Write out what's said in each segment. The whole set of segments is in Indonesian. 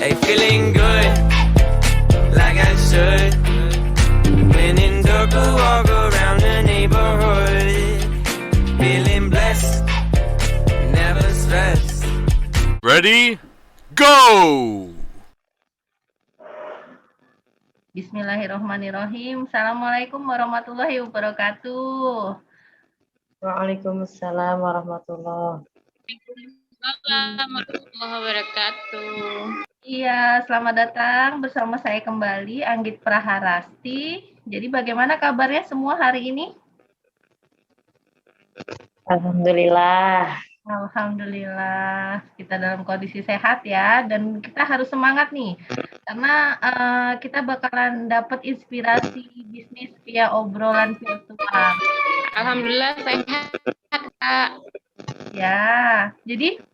Hey, feeling good, like I should. When in dark, I walk around the neighborhood. Feeling blessed, never stressed. Ready? Go! Bismillahirrahmanirrahim. Assalamualaikum warahmatullahi wabarakatuh. Waalaikumsalam warahmatullahi. Warahmatullahi wabarakatuh. Iya, selamat datang bersama saya kembali, Anggit Praharasti. Jadi bagaimana kabarnya semua hari ini? Alhamdulillah. Alhamdulillah, kita dalam kondisi sehat ya, dan kita harus semangat nih, karena kita bakalan dapat inspirasi bisnis via obrolan virtual. Alhamdulillah sehat, Kak. Ya, jadi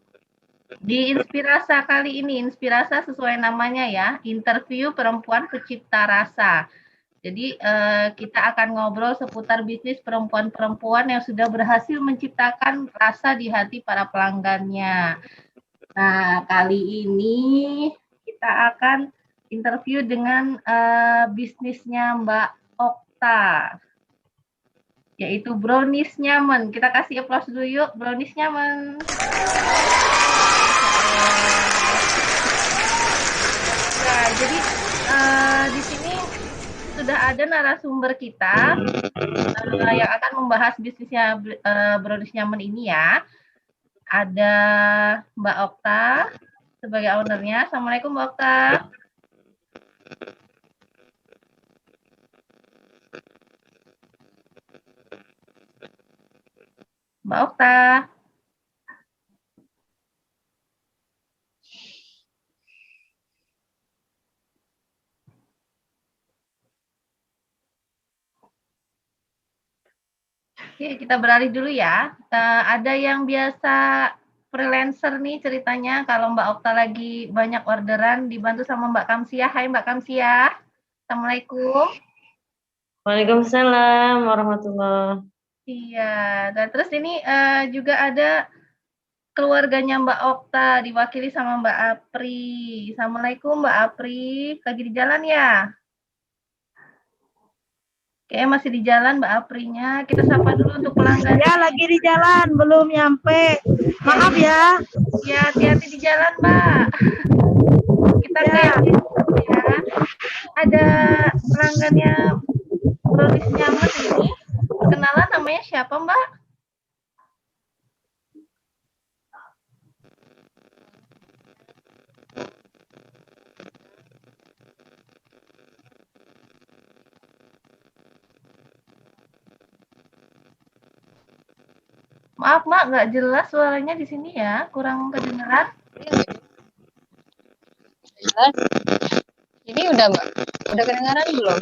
di Inspirasa kali ini, Inspirasa sesuai namanya ya, interview perempuan pencipta rasa. Jadi kita akan ngobrol seputar bisnis perempuan-perempuan yang sudah berhasil menciptakan rasa di hati para pelanggannya. Nah, kali ini kita akan interview dengan bisnisnya Mbak Okta, yaitu Brownies Nyaman. Kita kasih aplaus dulu yuk, Brownies Nyaman. Nah, jadi di sini sudah ada narasumber kita yang akan membahas bisnisnya Brownies Nyaman ini ya. Ada Mbak Okta sebagai ownernya. Assalamualaikum Mbak Okta. Mbak Okta. Oke, kita beralih dulu ya. Ada yang biasa freelancer nih ceritanya, kalau Mbak Okta lagi banyak orderan dibantu sama Mbak Kamsiah. Hai Mbak Kamsiah. Assalamualaikum. Waalaikumsalam warahmatullahi. Iya, dan terus ini juga ada keluarganya Mbak Okta diwakili sama Mbak Apri. Assalamualaikum Mbak Apri. Lagi di jalan ya? Oke, masih di jalan Mbak Aprinya. Kita sapa dulu untuk pelanggan. Ya, lagi di jalan, belum nyampe. Maaf ya. Ya, hati-hati di jalan, Mbak. Kita Ya. ya. Ada pelanggannya Brownies Nyaman ini. Perkenalan namanya siapa, Mbak? Maaf, Mbak, nggak jelas suaranya di sini ya, kurang kedengeran. Jelas. Ini udah, Mbak. Udah kedengaran belum?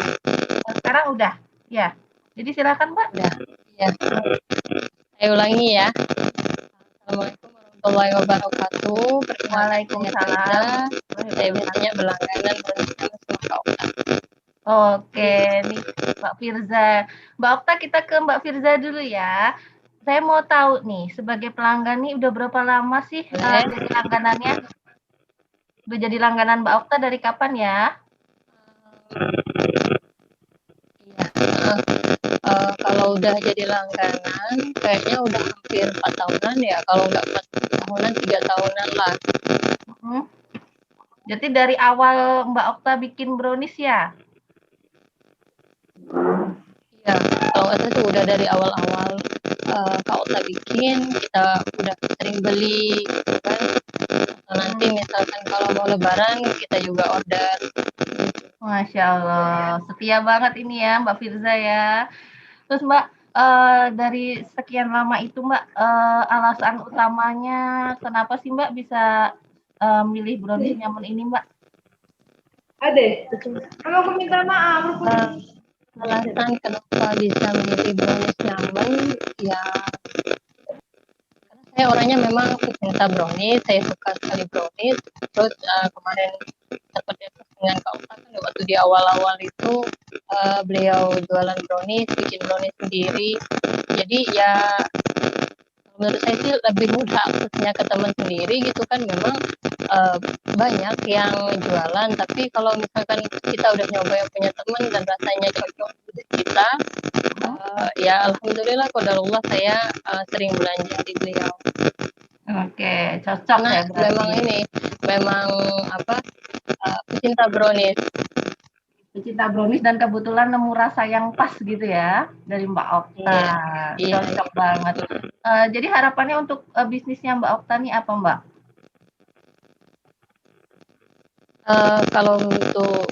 Sekarang udah, ya. Jadi silakan, Mbak. Udah. Ya. Saya ulangi ya. Assalamualaikum warahmatullahi wabarakatuh. Waalaikumsalam. Saya biasanya berlangganan bersama Kak Okta. Oke, nih Mbak Firza. Mbak Okta, kita ke Mbak Firza dulu ya. Saya mau tahu nih, sebagai pelanggan nih udah berapa lama sih jadi langganannya? Udah jadi langganan Mbak Okta dari kapan ya? Iya. Kalau udah jadi langganan, kayaknya udah hampir 4 tahunan ya. Kalau nggak 4 tahunan, 3 tahunan lah. Jadi dari awal Mbak Okta bikin brownies ya? Iya, kalau nggak salah tuh udah dari awal-awal Kak Okta bikin, kita udah sering beli, gitu kan. Atau nanti misalkan kalau mau lebaran, kita juga order. Masya Allah, setia banget ini ya Mbak Firza ya. Terus Mbak, dari sekian lama itu Mbak, alasan utamanya kenapa sih Mbak bisa milih Brownies Nyaman ini Mbak? Ade, kalau aku minta maaf. Alasan kenapa bisa milih Brownies Nyaman, ya karena Saya orangnya memang pecinta brownies, saya suka sekali brownies. Terus kemarin seperti dengan Kak Uta kan waktu di awal-awal itu beliau jualan brownies, bikin brownies sendiri. Jadi ya menurut saya sih lebih mudah aksesnya ke teman sendiri gitu kan. Memang banyak yang jualan, tapi kalau misalkan kita udah nyoba yang punya teman dan rasanya cocok dengan kita, ya alhamdulillah qadarullah saya sering belanja di beliau. Oke, cocok Karena ya berarti. memang ini, memang pecinta brownies. Pecinta brownies dan kebetulan nemu rasa yang pas gitu ya dari Mbak Okta. Iya. Cocok banget. Jadi harapannya untuk bisnisnya Mbak Okta nih apa Mbak? Kalau untuk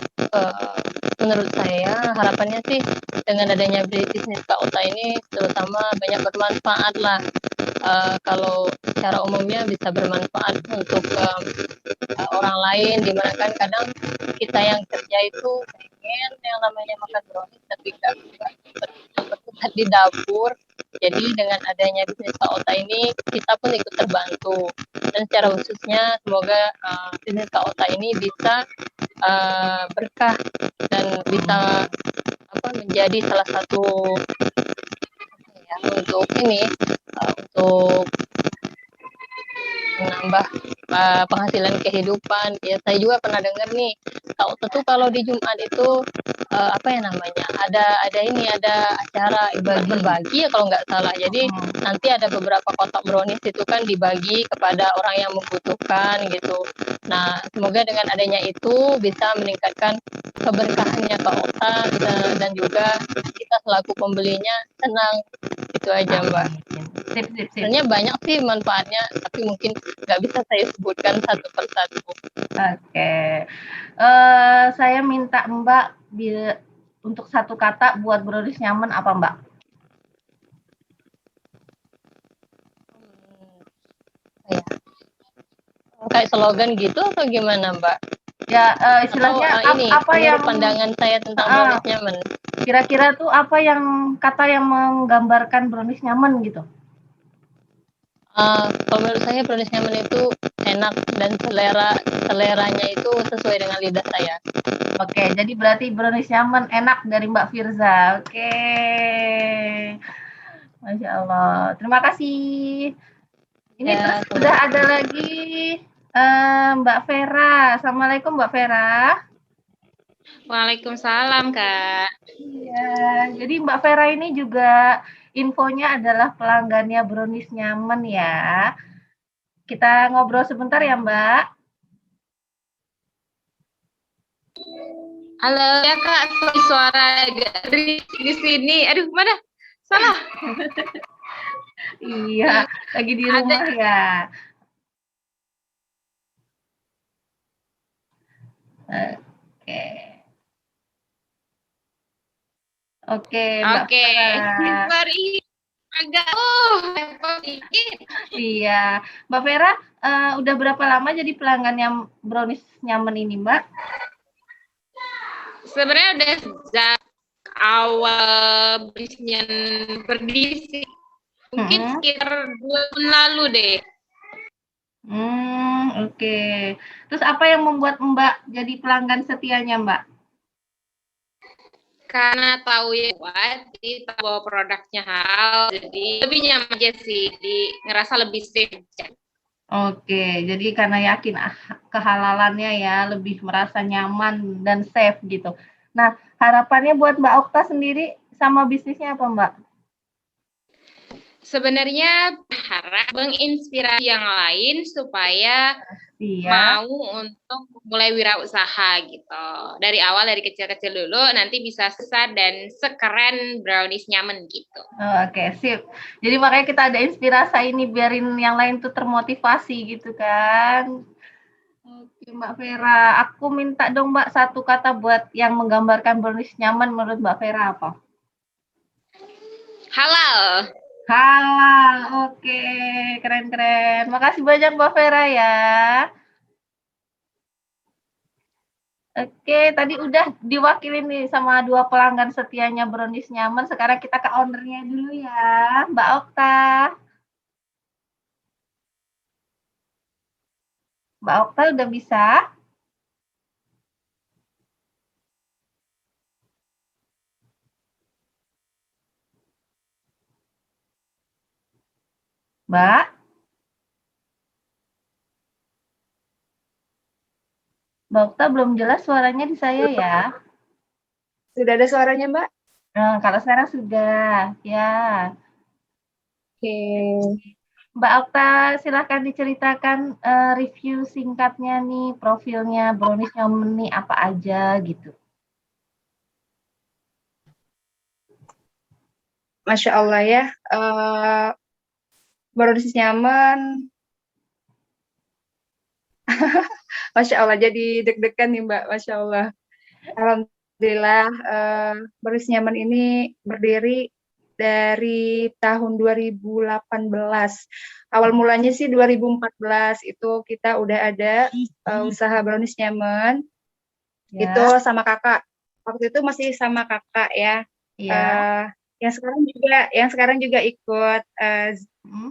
menurut saya harapannya sih dengan adanya bisnis Kak Uta ini terutama banyak bermanfaat lah. Kalau secara umumnya bisa bermanfaat untuk orang lain, dimana kan kadang kita yang kerja itu pengen yang namanya makan brownies tapi nggak berkutat di dapur. Jadi dengan adanya bisnis Kak Ota ini kita pun ikut terbantu, dan secara khususnya semoga bisnis Kak Ota ini bisa berkah dan bisa menjadi salah satu untuk ini untuk menambah penghasilan kehidupan. Ya saya juga pernah dengar nih Kak Ota tuh kalau di Jumat itu ada acara berbagi ya kalau nggak salah. Jadi nanti ada beberapa kotak brownies itu kan dibagi kepada orang yang membutuhkan gitu. Nah semoga dengan adanya itu bisa meningkatkan keberkahannya Kak Ota dan juga kita selaku pembelinya senang. Itu aja Mbak. Sip. Sebenarnya banyak sih manfaatnya, tapi mungkin nggak bisa saya sebutkan satu persatu. Oke. Saya minta Mbak untuk satu kata buat brownies nyaman apa Mbak? Kayak slogan gitu atau gimana Mbak? Ya istilahnya apa yang pandangan saya tentang brownies nyaman? Kira-kira tuh apa yang kata yang menggambarkan brownies nyaman gitu? Kalau menurut saya brownies nyaman itu enak dan seleranya itu sesuai dengan lidah saya. Oke, jadi berarti brownies nyaman enak dari Mbak Firza. Oke, Masya Allah. Terima kasih. Ini Ya, terus sudah ada lagi Mbak Vera. Assalamualaikum Mbak Vera. Waalaikumsalam Kak. Iya, jadi Mbak Vera ini juga infonya adalah pelanggannya brownies nyaman ya. Kita ngobrol sebentar ya Mbak. Halo ya Kak, suara garis di sini. Aduh, mana? Salah. Iya, lagi di rumah ya. Oke, Mbak Vera. Sorry. Agak dikit. Iya, Mbak Vera, udah berapa lama jadi pelanggan yang brownies nyaman ini, Mbak? Sebenarnya udah sejak awal bisnisnya berdiri sih. Mungkin sekitar 2 tahun lalu deh. Oke. Terus apa yang membuat Mbak jadi pelanggan setianya, Mbak? Karena tahu ya jadi tahu bahwa produknya halal, jadi lebih nyaman aja sih, jadi ngerasa lebih safe aja. Oke, jadi karena yakin kehalalannya ya, lebih merasa nyaman dan safe gitu. Nah, harapannya buat Mbak Okta sendiri sama bisnisnya apa, Mbak? Sebenarnya harap menginspirasi yang lain supaya mau untuk mulai wirausaha gitu. Dari awal, dari kecil-kecil dulu, nanti bisa besar dan sekeren brownies nyaman gitu. Oke, sip. Jadi makanya kita ada inspirasi ini, biarin yang lain tuh termotivasi gitu kan. Oke, Mbak Vera. Aku minta dong Mbak satu kata buat yang menggambarkan brownies nyaman menurut Mbak Vera apa? Halal. Halal, oke, keren-keren. Makasih banyak Mbak Vera ya. Oke, tadi udah diwakilin nih sama 2 pelanggan setianya brownies nyaman. Sekarang kita ke ownernya dulu ya, Mbak Okta. Mbak Okta udah bisa? Mbak? Mbak Okta belum jelas suaranya di saya ya. Sudah ada suaranya, Mbak? Nah, kalau sekarang sudah, ya. Oke. Mbak Okta, silahkan diceritakan review singkatnya nih, profilnya Brownies Nyaman nih apa aja gitu. Masya Allah ya, Brownies Nyaman. Masya Allah, jadi deg-degan nih Mbak, Masya Allah. Alhamdulillah, Brownies Nyaman ini berdiri dari tahun 2018. Awal mulanya sih 2014, itu kita udah ada usaha Brownies Nyaman, Ya. itu sama kakak. Waktu itu masih sama kakak ya. Iya. Yang sekarang juga ikut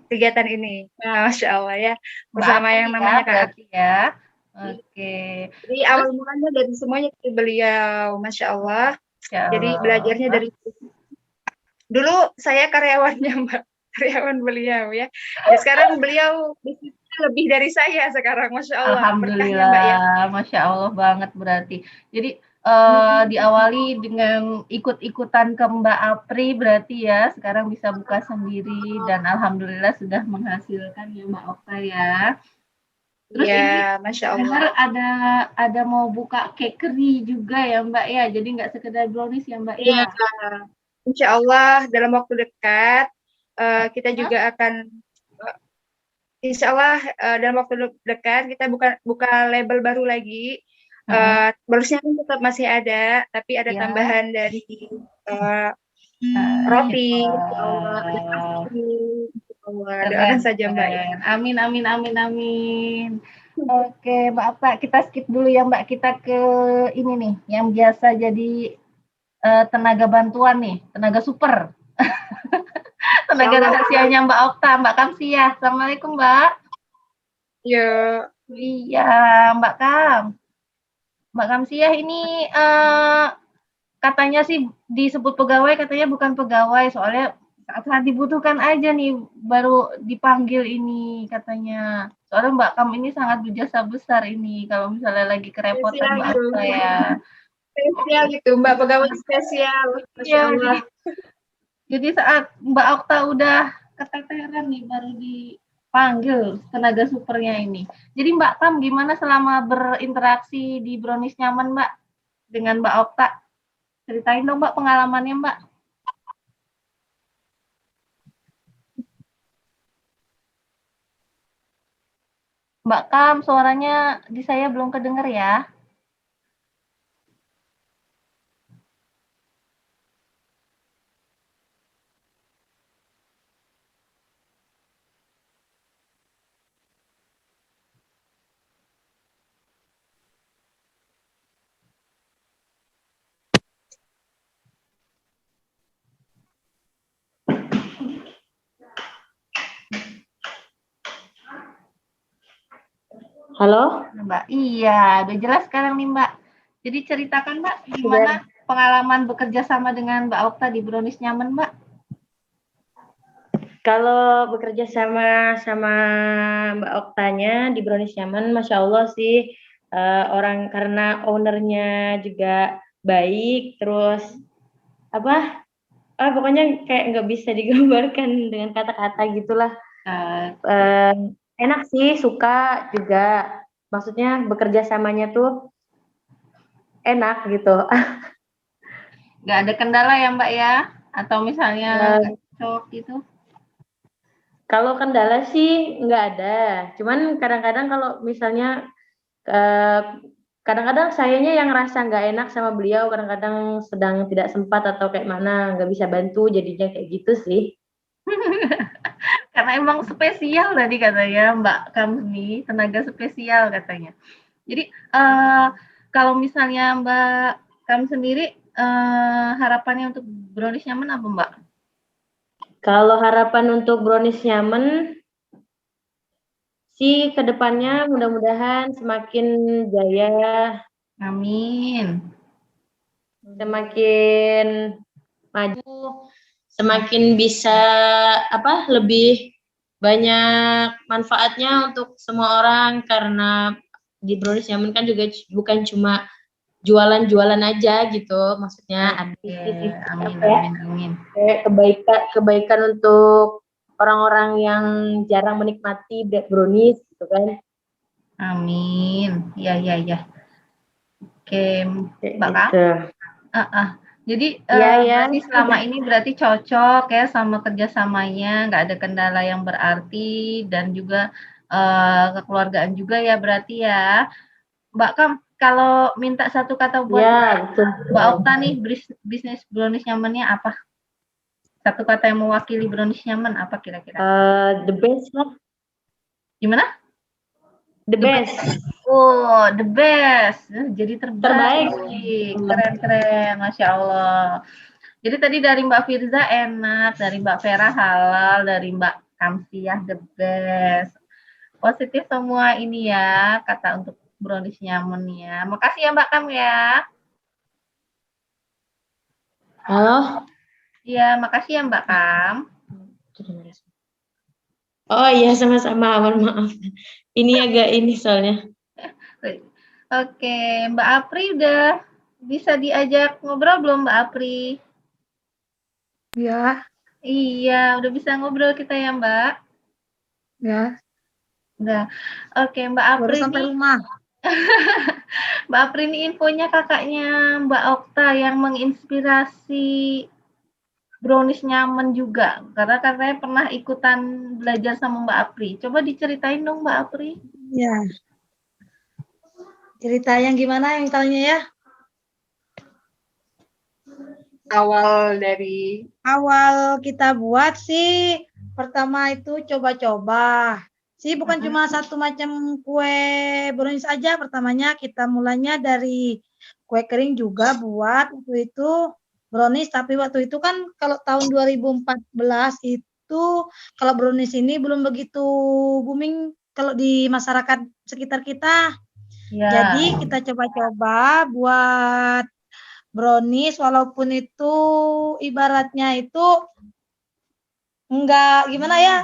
kegiatan ini. Nah, Masya Allah ya, bersama yang namanya Kak. Ya. Oke. Jadi awal mulanya dari semuanya dari beliau, Masya Allah. Jadi belajarnya dari dulu saya karyawannya Mbak, karyawan beliau ya. Dan sekarang beliau bisnisnya lebih dari saya sekarang, Masya Allah. Alhamdulillah, Mbak, ya. Masya Allah banget berarti. Jadi diawali dengan ikut-ikutan ke Mbak Apri berarti ya, sekarang bisa buka sendiri dan alhamdulillah sudah menghasilkan ya Mbak Okta ya. Terus ya, ini Masya Allah. ada mau buka cakery juga ya Mbak ya, jadi nggak sekedar brownies ya Mbak ya. Insya Allah dalam waktu dekat kita juga akan Insya Allah dalam waktu dekat kita buka label baru lagi. Browniesnya kan tetap masih ada, tapi ada tambahan dari roti. Doakan saja Mbak. Amin, amin, amin, amin. Oke, Mbak Okta, kita skip dulu ya Mbak, kita ke ini nih, yang biasa jadi tenaga bantuan nih, tenaga super. Tenaga rahasianya Mbak Okta, Mbak Kamsiah. Assalamualaikum Mbak. Ya. Iya, Mbak Kam. Mbak Kamsiah ini katanya sih disebut pegawai, katanya bukan pegawai, soalnya saat dibutuhkan aja nih baru dipanggil ini katanya. Soalnya Mbak Kam ini sangat berjasa besar ini kalau misalnya lagi kerepotan Mbak Okta ya. Spesial gitu, Mbak, pegawai spesial. Masya Allah. Jadi saat Mbak Okta udah keteteran nih baru dipanggil tenaga supernya ini. Jadi Mbak Kam gimana selama berinteraksi di Brownies Nyaman Mbak dengan Mbak Okta? Ceritain dong Mbak pengalamannya Mbak. Mbak Kam, suaranya di saya belum kedengar ya. Halo? Mbak, iya, udah jelas sekarang nih Mbak. Jadi ceritakan Mbak, gimana pengalaman bekerja sama dengan Mbak Okta di Brownies Nyaman Mbak? Kalau bekerja sama Mbak Oktanya di Brownies Nyaman, Masya Allah sih, orang karena ownernya juga baik, terus pokoknya kayak nggak bisa digambarkan dengan kata-kata gitulah. Enak sih, suka juga. Maksudnya bekerja samanya tuh enak gitu. Nggak ada kendala ya Mbak ya? Atau misalnya cocok gitu? Kalau kendala sih nggak ada. Cuman kadang-kadang kalau misalnya kadang-kadang sayanya yang rasa nggak enak sama beliau, kadang-kadang sedang tidak sempat atau kayak mana, nggak bisa bantu, jadinya kayak gitu sih. Karena emang spesial tadi katanya Mbak Kamsi, tenaga spesial katanya. Jadi kalau misalnya Mbak Kam sendiri harapannya untuk Brownies Nyaman apa Mbak? Kalau harapan untuk Brownies Nyaman sih ke depannya mudah-mudahan semakin jaya, Amin. semakin maju, semakin bisa lebih banyak manfaatnya untuk semua orang, karena di Brownies Nyaman kan juga bukan cuma jualan-jualan aja gitu, maksudnya ada Amin, amin. kebaikan untuk orang-orang yang jarang menikmati brownies gitu kan. Amin. Ya. Oke, Mbak Kang. Gitu. Jadi Iya, berarti selama ini berarti cocok ya sama kerjasamanya, nggak ada kendala yang berarti dan juga kekeluargaan juga ya berarti ya. Mbak Kam, kalau minta satu kata buat betul. Mbak Okta nih, bisnis brownies nyamannya apa? Satu kata yang mewakili brownies nyaman apa kira-kira? The best lah. Gimana? The best. Oh, the best. Jadi terbaik. Terbaik. Keren, Masya Allah. Jadi tadi dari Mbak Firza enak, dari Mbak Vera halal, dari Mbak Kamsiah the best. Positif semua ini ya, kata untuk brownies nyaman ya. Makasih ya Mbak Kam ya. Halo? Iya, makasih ya Mbak Kam. Oh iya, sama-sama, mohon maaf. Ini agak ini soalnya. Oke, Mbak Apri udah bisa diajak ngobrol belum Mbak Apri? Ya, Iya, udah bisa ngobrol kita ya Mbak? ya. Udah. Oke, Mbak Baru Apri sampai nih. rumah. Mbak Apri ini infonya kakaknya Mbak Okta yang menginspirasi brownies nyaman juga. Karena katanya pernah ikutan belajar sama Mbak Apri. Coba diceritain dong Mbak Apri. Ya. Cerita yang gimana yang tanya ya? Awal dari Awal kita buat sih, pertama itu coba-coba. Sih bukan cuma satu macam kue brownies aja. Pertamanya kita mulanya dari kue kering juga buat waktu itu brownies. Tapi waktu itu kan kalau tahun 2014 itu kalau brownies ini belum begitu booming kalau di masyarakat sekitar kita. Ya. Jadi kita coba-coba buat brownies walaupun itu ibaratnya itu enggak gimana ya,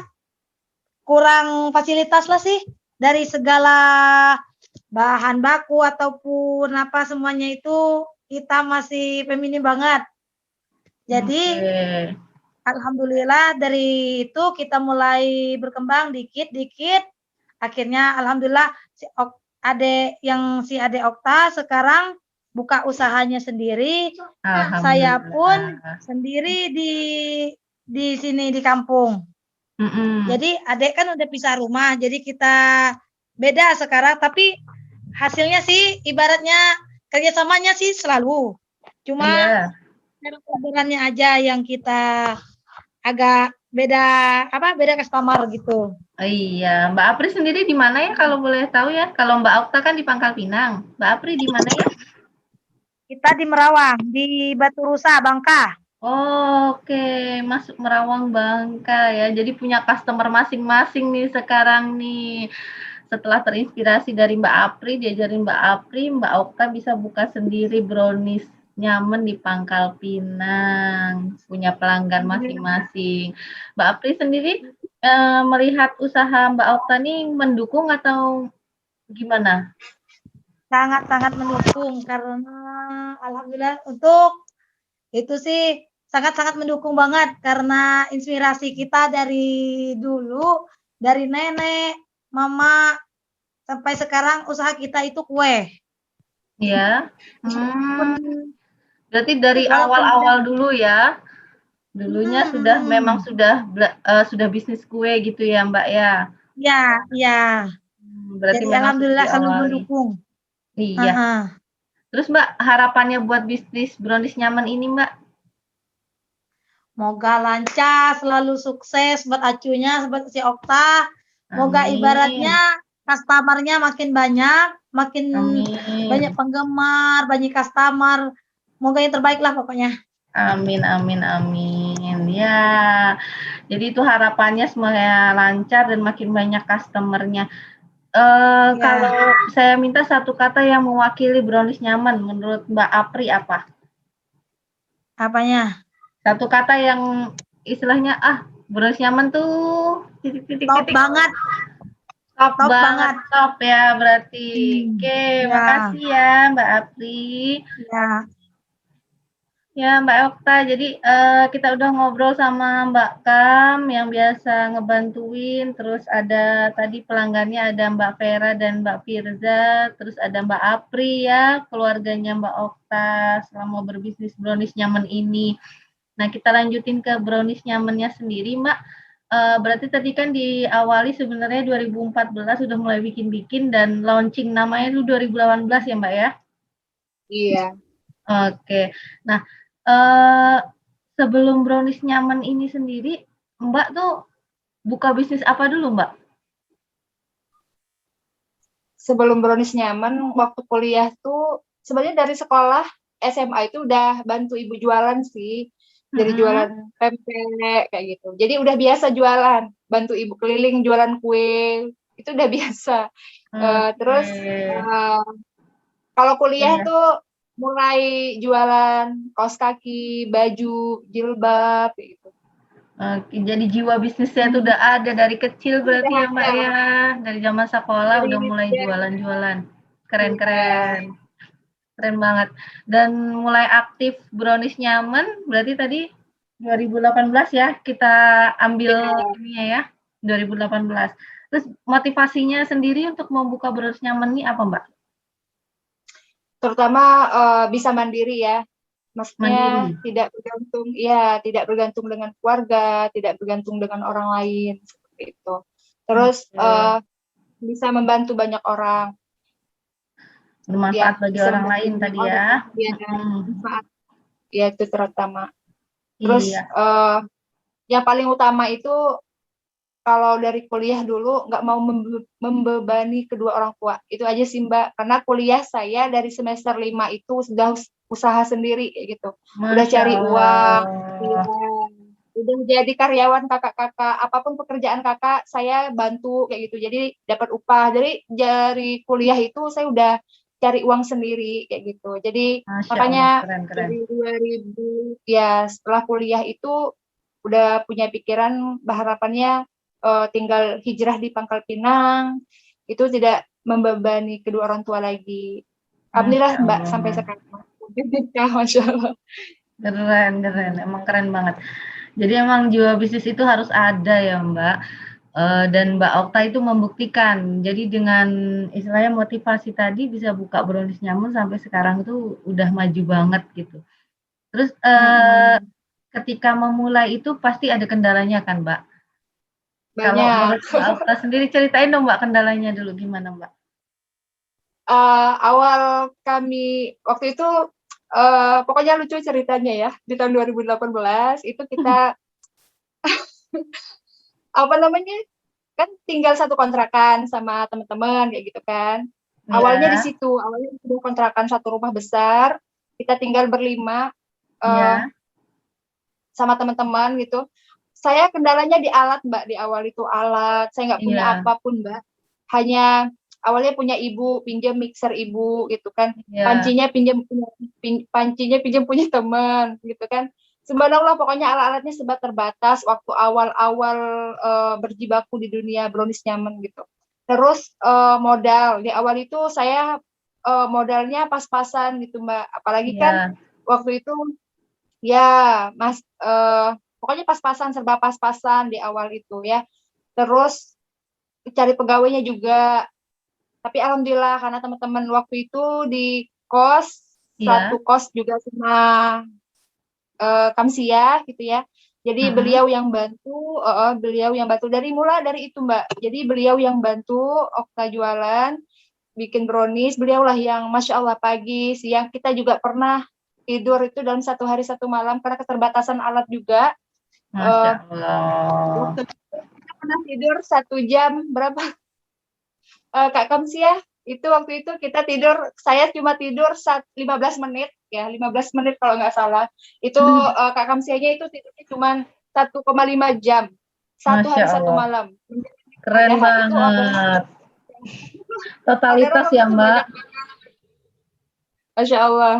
kurang fasilitas lah sih dari segala bahan baku ataupun apa semuanya itu kita masih feminim banget. Jadi alhamdulillah dari itu kita mulai berkembang dikit-dikit. Akhirnya alhamdulillah si Ade Okta sekarang buka usahanya sendiri. Saya pun sendiri di sini di kampung. Jadi adek kan udah pisah rumah, jadi kita beda sekarang. Tapi hasilnya sih ibaratnya kerjasamanya sih selalu. Cuma cara aja yang kita agak beda customer gitu. Oh iya, Mbak Apri sendiri di mana ya kalau boleh tahu ya? Kalau Mbak Okta kan di Pangkal Pinang, Mbak Apri di mana ya? Kita di Merawang, di Batu Rusa, Bangka. Oh, oke, masuk Merawang Bangka ya. Jadi punya customer masing-masing nih sekarang nih. Setelah terinspirasi dari Mbak Apri, diajarin Mbak Apri, Mbak Okta bisa buka sendiri brownies nyaman di Pangkal Pinang, punya pelanggan masing-masing. Mbak Apri sendiri melihat usaha Mbak Okta nih mendukung atau gimana? Sangat-sangat mendukung karena alhamdulillah untuk itu sih sangat-sangat mendukung banget karena inspirasi kita dari dulu, dari nenek, mama sampai sekarang usaha kita itu kue. Ya. Berarti dari awal-awal dulu ya. Dulunya memang sudah bisnis kue gitu ya, Mbak ya. Iya. Berarti jadi alhamdulillah selalu mendukung. Iya. Terus Mbak, harapannya buat bisnis brownies nyaman ini, Mbak? Moga lancar, selalu sukses buat acunya, buat si Okta. Moga ibaratnya customer-nya makin banyak, makin banyak penggemar, banyak customer. Moga yang terbaik lah pokoknya. Amin. Ya, jadi itu harapannya semuanya lancar dan makin banyak customer-nya. Kalau saya minta satu kata yang mewakili brownies nyaman, menurut Mbak Apri apa? Apanya? Satu kata yang istilahnya, brownies nyaman tuh Top banget. Top Top banget, banget. top ya berarti. Oke, Ya. makasih ya Mbak Apri. Ya. Ya Mbak Okta, jadi kita udah ngobrol sama Mbak Kam yang biasa ngebantuin, terus ada tadi pelanggannya ada Mbak Vera dan Mbak Firza, terus ada Mbak Apri ya, keluarganya Mbak Okta selama berbisnis brownies nyaman ini. Nah kita lanjutin ke brownies nyamannya sendiri Mbak. Berarti tadi kan diawali sebenarnya 2014 sudah mulai bikin-bikin dan launching namanya itu 2018 ya Mbak ya? Iya. Oke, nah sebelum brownies nyaman ini sendiri, Mbak tuh buka bisnis apa dulu, Mbak? Sebelum brownies nyaman, waktu kuliah tuh sebenarnya dari sekolah SMA itu udah bantu ibu jualan sih. Jadi jualan pempek kayak gitu. Jadi udah biasa jualan, bantu ibu keliling jualan kue, itu udah biasa. Terus kalau kuliah tuh mulai jualan kaos kaki, baju, jilbab gitu. Oke, jadi jiwa bisnisnya itu udah ada dari kecil berarti ya Mbak ya. Dari zaman sekolah udah mulai jualan-jualan. Keren-keren. Keren banget. Dan mulai aktif brownies nyaman berarti tadi 2018 ya kita ambil ininya ya. 2018. Terus motivasinya sendiri untuk membuka brownies nyaman ini apa Mbak? Terutama bisa mandiri ya, maksudnya tidak bergantung dengan keluarga, tidak bergantung dengan orang lain seperti itu. Terus bisa membantu banyak orang, bermanfaat bagi orang lain tadi ya. Bermanfaat ya, itu terutama. Terus yang paling utama itu kalau dari kuliah dulu nggak mau membebani kedua orang tua. Itu aja sih Mbak. Karena kuliah saya dari semester 5 itu sudah usaha sendiri kayak gitu. Udah cari uang, udah jadi karyawan kakak-kakak, apapun pekerjaan kakak saya bantu kayak gitu. Jadi dapat upah. Jadi dari kuliah itu saya udah cari uang sendiri kayak gitu. Jadi makanya dari 2000 ya setelah kuliah itu udah punya pikiran harapannya tinggal hijrah di Pangkal Pinang, itu tidak membebani kedua orang tua lagi. Alhamdulillah Mbak sampai sekarang. Masya Allah. Keren, emang keren banget. Jadi emang jiwa bisnis itu harus ada ya Mbak. Dan Mbak Okta itu membuktikan. Jadi dengan istilahnya motivasi tadi bisa buka brownies nyaman sampai sekarang itu udah maju banget gitu. Terus ketika memulai itu pasti ada kendalanya kan Mbak? Kalau menurut Mbak Okta sendiri ceritain dong Mbak kendalanya dulu gimana Mbak? Awal kami waktu itu pokoknya lucu ceritanya ya, di tahun 2018 itu kita apa namanya, kan tinggal satu kontrakan sama teman-teman kayak gitu kan. Awalnya di situ, awalnya di kontrakan satu rumah besar, kita tinggal berlima sama teman-teman gitu. Saya kendalanya di alat Mbak, di awal itu alat, saya nggak punya apapun Mbak. Hanya awalnya punya ibu, pinjam mixer ibu gitu kan. Pancinya pinjam punya teman gitu kan. Subhanallah pokoknya alat-alatnya serba terbatas waktu awal-awal berjibaku di dunia brownies nyaman gitu. Terus modal, di awal itu saya modalnya pas-pasan gitu Mbak. Apalagi kan waktu itu ya Mas pokoknya pas-pasan, serba pas-pasan di awal itu ya. Terus cari pegawainya juga. Tapi alhamdulillah karena teman-teman waktu itu di kos, satu kos juga sama Kamsia gitu ya. Jadi beliau yang bantu mulai dari itu Mbak. Jadi beliau yang bantu Okta jualan, bikin brownies, beliaulah yang Masya Allah pagi, siang kita juga pernah tidur itu dalam satu hari satu malam karena keterbatasan alat juga. Masya Allah. Kita pernah tidur 1 jam berapa? Kak Kamsia, itu waktu itu kita tidur, saya cuma tidur 15 menit ya, 15 menit kalau nggak salah. Itu Kak Kamsianya itu tidurnya cuma 1,5 jam. Satu Masya hari satu Allah. malam. Keren Padahal itu banget. Totalitas orderan ya, tuh Mbak. banyak banget. Masya Allah.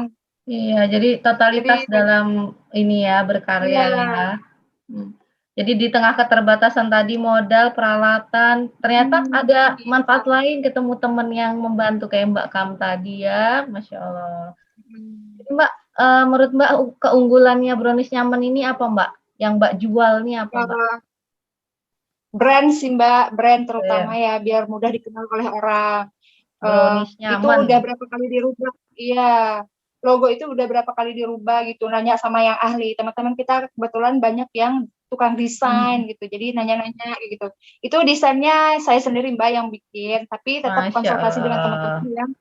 Iya, jadi totalitas Jadi dalam ini ya, berkarya iya, ya. Hmm. Jadi di tengah keterbatasan tadi modal, peralatan, ternyata ada manfaat lain, ketemu teman yang membantu kayak Mbak Kam tadi ya, Masya Allah. Jadi Mbak, menurut Mbak keunggulannya brownies nyaman ini apa Mbak? Yang Mbak jual nih apa Mbak? brand sih Mbak, brand terutama Iya. ya biar mudah dikenal oleh orang. Brownies Itu nyaman. udah berapa kali dirubah? Iya, logo itu udah berapa kali dirubah gitu. Nanya sama yang ahli. Teman-teman kita kebetulan banyak yang tukang desain gitu. Jadi nanya-nanya gitu. Itu desainnya saya sendiri Mbak yang bikin, tapi tetap Masya konsultasi dengan Allah. teman-teman yang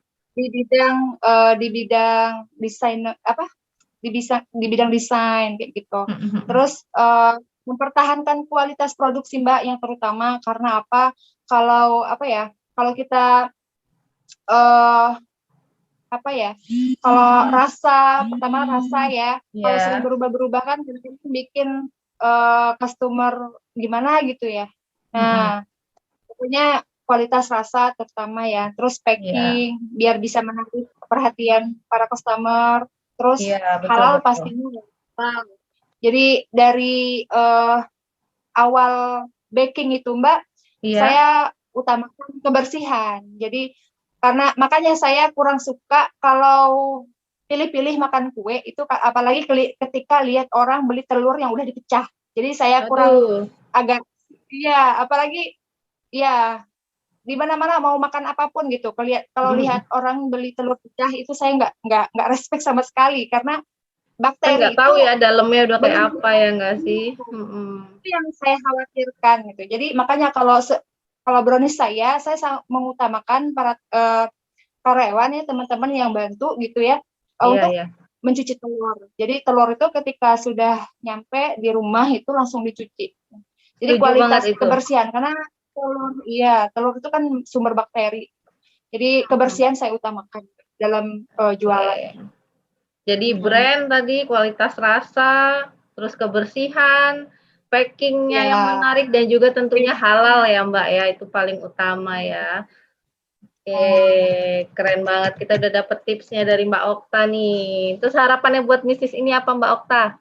di bidang desain apa? Di bidang desain kayak gitu. Terus mempertahankan kualitas produksi Mbak yang terutama karena apa? Kalau apa ya? Kalau kita apa ya? Kalau pertama rasa ya. Kalau Iya. sering berubah-berubah kan bikin customer gimana gitu ya. Nah, pokoknya kualitas rasa terutama ya. Terus packing biar bisa menarik perhatian para customer. Terus Iya, halal betul. pastinya. Jadi dari awal baking itu Mbak, Iya. saya utamakan kebersihan. Jadi karena makanya saya kurang suka kalau pilih-pilih makan kue itu apalagi ketika lihat orang beli telur yang udah dipecah. Jadi saya kurang agak iya, apalagi ya di mana-mana mau makan apapun gitu. Kalau lihat orang beli telur pecah itu saya nggak respect sama sekali karena bakteri nggak tahu itu ya dalamnya udah kayak apa ya nggak sih? itu yang saya khawatirkan gitu. Jadi makanya kalau brownies saya mengutamakan para karyawan ya teman-teman yang bantu gitu ya untuk mencuci telur. Jadi telur itu ketika sudah nyampe di rumah itu langsung dicuci. Jadi kualitas kebersihan karena telur itu kan sumber bakteri. Jadi kebersihan saya utamakan dalam jualan. Jadi brand tadi, kualitas rasa, terus kebersihan, packingnya yang menarik dan juga tentunya halal ya Mbak ya, itu paling utama ya. Oke, keren banget. Kita udah dapet tipsnya dari Mbak Okta nih. Terus harapannya buat bisnis ini apa Mbak Okta?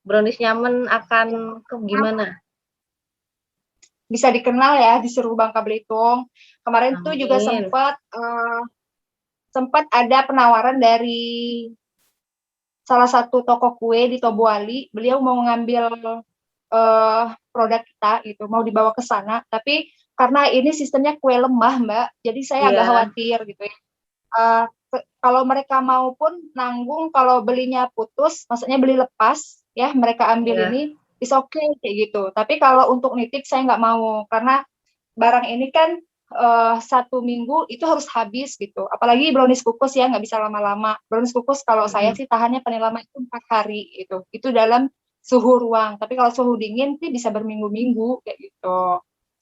Brownies nyaman akan gimana? Bisa dikenal ya di seluruh Bangka Belitung. Kemarin tuh juga sempat ada penawaran dari salah satu toko kue di Tobuali. Beliau mau ngambil produk kita gitu, mau dibawa ke sana. Tapi karena ini sistemnya kue lemah Mbak, jadi saya agak khawatir gitu ya. Kalau mereka mau pun nanggung kalau belinya putus, maksudnya beli lepas ya, mereka ambil ini is okay kayak gitu. Tapi kalau untuk nitip saya nggak mau karena barang ini kan 1 minggu itu harus habis gitu. Apalagi brownies kukus ya nggak bisa lama-lama. Brownies kukus kalau saya sih tahannya paling lama itu 4 hari gitu. Itu dalam suhu ruang. Tapi kalau suhu dingin sih bisa berminggu-minggu kayak gitu.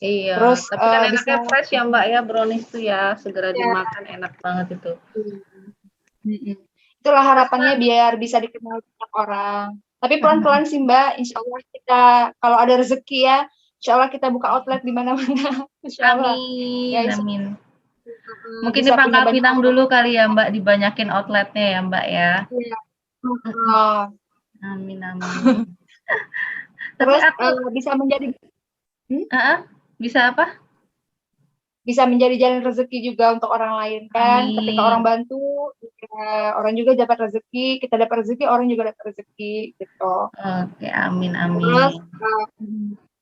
Iya. Terus tapi kan enaknya fresh ya Mbak ya brownies itu ya segera dimakan enak banget itu. Itulah harapannya biar bisa dikenal banyak orang. Tapi pelan-pelan sih Mbak, insya Allah kita kalau ada rezeki ya, insya Allah kita buka outlet di mana-mana. Amin, ya, amin. Mungkin di Pangkal Pinang dulu kali ya Mbak, dibanyakin outletnya ya Mbak ya. Iya. Amin, amin. Terus bisa menjadi bisa apa? Bisa menjadi jalan rezeki juga untuk orang lain kan. Ketika orang bantu, ya, orang juga dapat rezeki, kita dapat rezeki, orang juga dapat rezeki gitu. Oke, amin, amin. Terus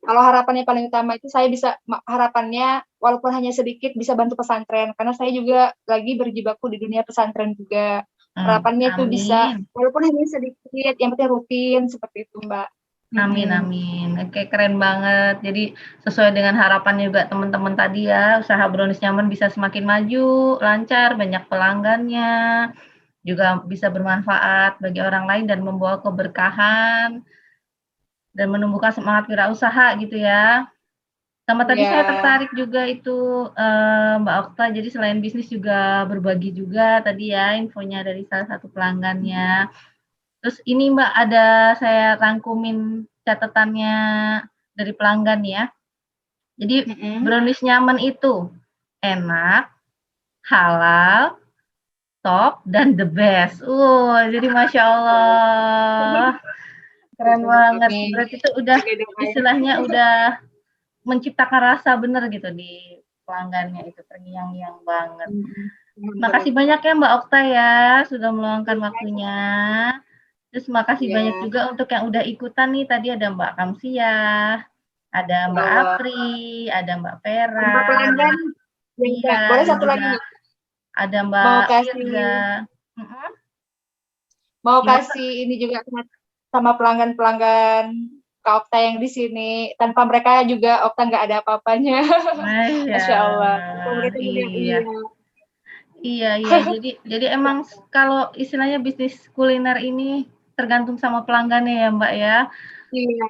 kalau harapannya paling utama itu saya bisa harapannya walaupun hanya sedikit bisa bantu pesantren karena saya juga lagi berjibaku di dunia pesantren juga. Harapannya itu bisa walaupun hanya sedikit, yang penting rutin seperti itu Mbak. Amin, amin. Oke, keren banget. Jadi sesuai dengan harapan juga teman-teman tadi ya, usaha brownies nyaman bisa semakin maju, lancar, banyak pelanggannya, juga bisa bermanfaat bagi orang lain dan membawa keberkahan dan menumbuhkan semangat wirausaha gitu ya. Sama tadi saya tertarik juga itu Mbak Okta, jadi selain bisnis juga berbagi juga tadi ya infonya dari salah satu pelanggannya. Terus ini Mbak ada saya rangkumin catatannya dari pelanggan ya. Jadi brownies nyaman itu enak, halal, top, dan the best. Jadi Masya Allah. Keren banget. Berarti itu udah istilahnya udah menciptakan rasa bener gitu di pelanggannya, itu terngiang-ngiang banget. Makasih banyak ya Mbak Okta ya sudah meluangkan waktunya. Terus makasih banyak juga untuk yang udah ikutan nih. Tadi ada Mbak Kamsia, ada Mbak Apri, ada Mbak Vera, Mbak pelanggan, iya, boleh dan satu juga lagi ada mau Mbak kasih Firza. mau Gimana? kasih ini juga sama pelanggan-pelanggan Kak Okta yang di sini. Tanpa mereka juga Okta nggak ada apa-apanya. Masya Allah. Tanpa mereka juga Iya. Iya, jadi emang kalau istilahnya bisnis kuliner ini tergantung sama pelanggannya ya Mbak ya. Iya.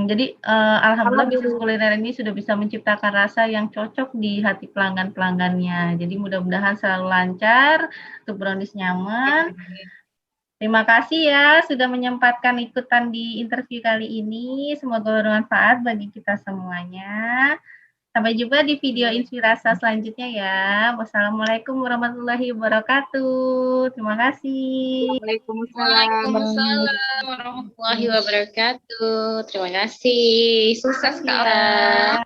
Jadi alhamdulillah bisnis kuliner ini sudah bisa menciptakan rasa yang cocok di hati pelanggan-pelanggannya. Jadi mudah-mudahan selalu lancar untuk brownies nyaman. Terima kasih ya sudah menyempatkan ikutan di interview kali ini. Semoga bermanfaat bagi kita semuanya. Sampai jumpa di video inspirasi selanjutnya ya. Wassalamualaikum warahmatullahi wabarakatuh. Terima kasih. Waalaikumsalam warahmatullahi wabarakatuh. Terima kasih. Sukses Kak Okta.